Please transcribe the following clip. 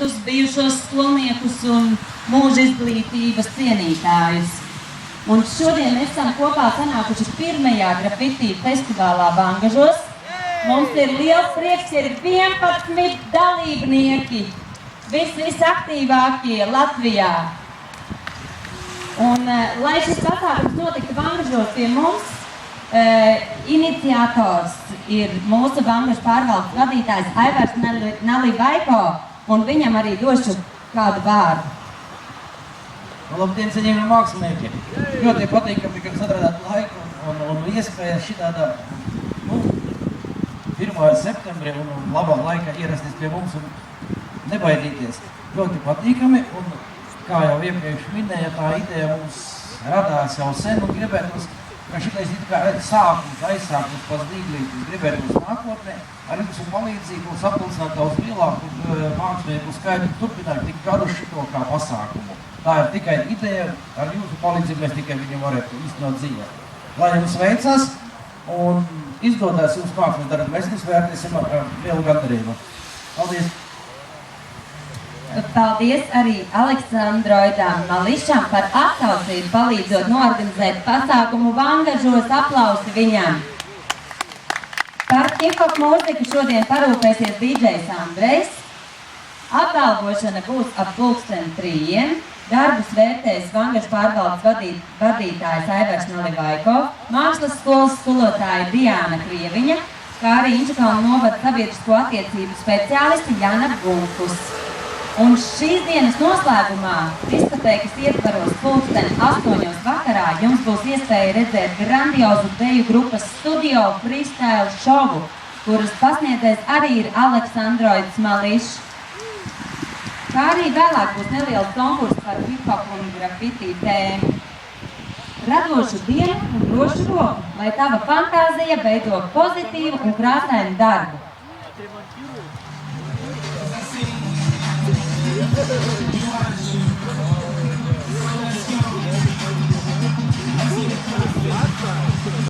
studentus, bijušos skolniekus un mūža izglītības cienītājus. Un šodien mēs esam kopā sanākuši pirmajā grafiti festivālā Vangažos. Mums ir liels prieks, ir 11 dalībnieki, visaktīvākie Latvijā. Un, lai šis pasākums notiktu Vangažos pie mums, iniciators ir mūsu Vangažu pārvaldes vadītājs Aivars Nalivaiko, un viņam arī došu kādu vārdu. Labdien, cienījamie mākslinieki! Ļoti patīkami, ka atradāt laiku un iespēju šitādā 1. septembrī un labā laika ierasties pie mums un nebaidīties. Ļoti patīkami un, kā jau iepriekš minēja, tā ideja mums radās jau sen un gribētos, ka šitais ir kā sākums, aizsākums pats dīglītis, gribētos nākotnē ar jūsu palīdzību sapulcināt daudz lielāku mākslinieku skaitu turpināt tik gadu šito kā pasākumu. Tā ir tikai ideja, ar jūsu palīdzību mēs tikai viņu varētu īstenot dzīvē. Lai jums veicas un izdodās jums mākslas darbu, mēs vērtēsim ar lielu gandarību. Paldies! Paldies arī Aleksandroidam Mališam par atsaucību palīdzot norganizēt pasākumu Vangažos, aplausi viņam. Par hip-hop mūziku šodien parūpēsies DJs Andrejs. Apbalvošana būs ap 3:00. Darbus vērtēs Vangažu pārvaldes vadītājs Aivars Nalivaiko, mākslas skolas skolotāja Diāna Krieviņa, kā arī Inčukalnu novada sabiedrisko attiecību speciālisti Jana Gunkus. Un šīs dienas noslēgumā diskotēkas ietvaros 8:00 vakarā jums būs iespēja redzēt grandiozu deju grupas Studio freestyle šovu, kuras pasniedzējs arī ir Aleksandroids Mališs. Kā arī vēlāk būs neliels konkurss par hip-hop un grafiti tēmu. Radošu dienu un drošu roku, lai tava fantāzija veido pozitīvu un krāsainu darbu.